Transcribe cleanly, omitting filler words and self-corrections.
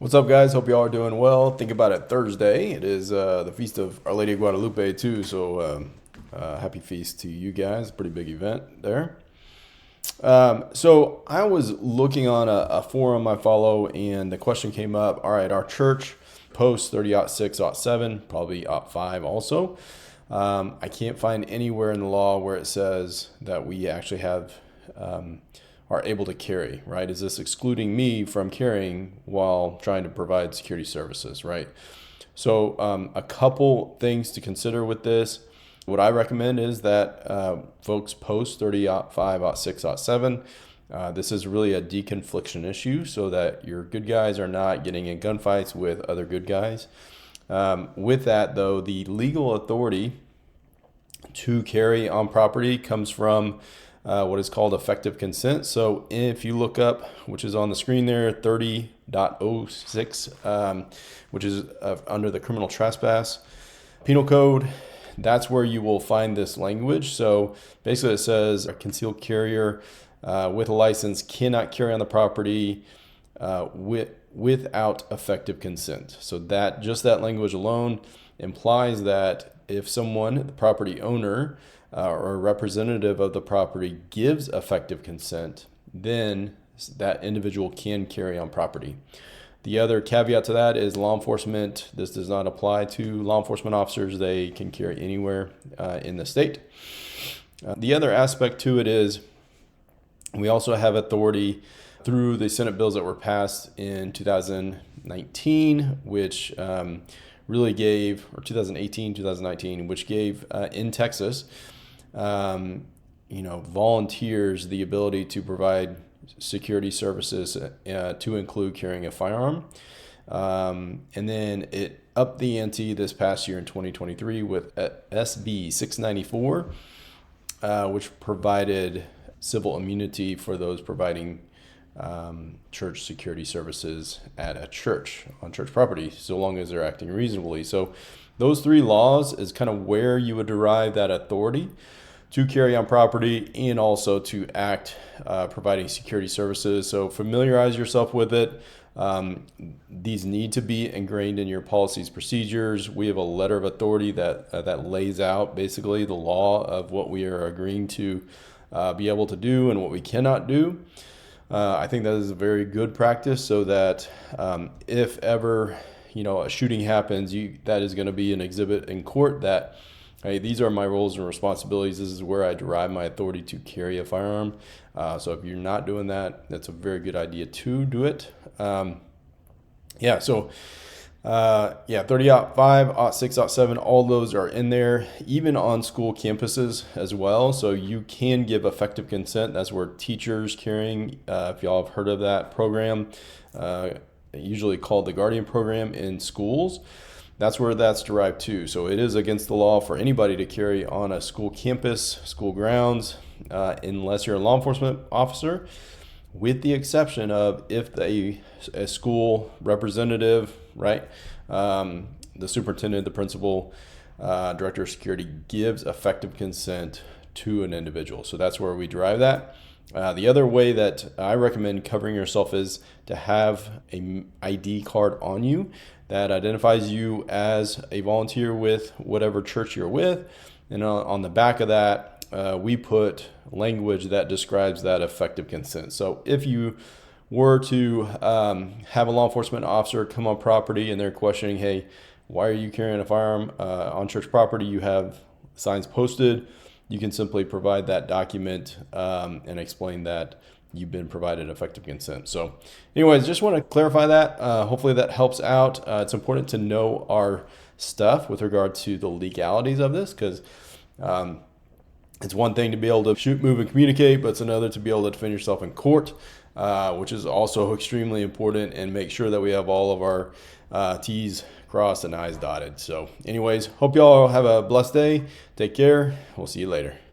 What's up, guys? Hope you all are doing well. Think about it, Thursday. It is the feast of Our Lady of Guadalupe too. So happy feast to you guys. Pretty big event there. So I was looking on a forum I follow, and the question came up. All right, our church posts 30-6-7, probably 5 also. I can't find anywhere in the law where it says that we actually have are able to carry, right? Is this excluding me from carrying while trying to provide security services, right? So a couple things to consider with this. What I recommend is that folks post 30-5-6-7. This is really a deconfliction issue so that your good guys are not getting in gunfights with other good guys. With that, though, the legal authority to carry on property comes from what is called effective consent. So if you look up, which is on the screen there, 30.06, which is under the criminal trespass penal code, that's where you will find this language. So basically it says a concealed carrier with a license cannot carry on the property without effective consent. So that just that language alone implies that if someone, the property owner, or a representative of the property gives effective consent, then that individual can carry on property. The other caveat to that is law enforcement. This does not apply to law enforcement officers. They can carry anywhere in the state. The other aspect to it is we also have authority through the Senate bills that were passed in 2019, which really gave, or 2018, 2019, which gave in Texas, volunteers the ability to provide security services to include carrying a firearm. And then it upped the ante this past year in 2023 with SB 694, which provided civil immunity for those providing church security services at a church on church property, so long as they're acting reasonably. So those three laws is kind of where you would derive that authority to carry on property and also to act providing security services. So familiarize yourself with it. These need to be ingrained in your policies, procedures. We have a letter of authority that lays out basically the law of what we are agreeing to be able to do and what we cannot do. I think that is a very good practice so that if ever a shooting happens, that is going to be an exhibit in court that, hey, these are my roles and responsibilities. This is where I derive my authority to carry a firearm. So if you're not doing that, that's a very good idea to do it. 30-5, 6, 7, all those are in there, even on school campuses as well. So you can give effective consent. That's where teachers carrying, if y'all have heard of that program, usually called the Guardian Program in schools. That's where that's derived to. So it is against the law for anybody to carry on a school campus, school grounds, unless you're a law enforcement officer, with the exception of if a school representative, right, the superintendent, the principal, director of security gives effective consent to an individual. So that's where we derive that. The other way that I recommend covering yourself is to have an ID card on you that identifies you as a volunteer with whatever church you're with. And on the back of that, we put language that describes that effective consent. So if you were to have a law enforcement officer come on property and they're questioning, hey, why are you carrying a firearm on church property? You have signs posted. You can simply provide that document and explain that you've been provided effective consent. So anyways, just want to clarify that. Hopefully that helps out. It's important to know our stuff with regard to the legalities of this, because it's one thing to be able to shoot, move, and communicate, but it's another to be able to defend yourself in court, which is also extremely important, and make sure that we have all of our T's crossed and I's dotted. So anyways, hope you all have a blessed day. Take care. We'll see you later.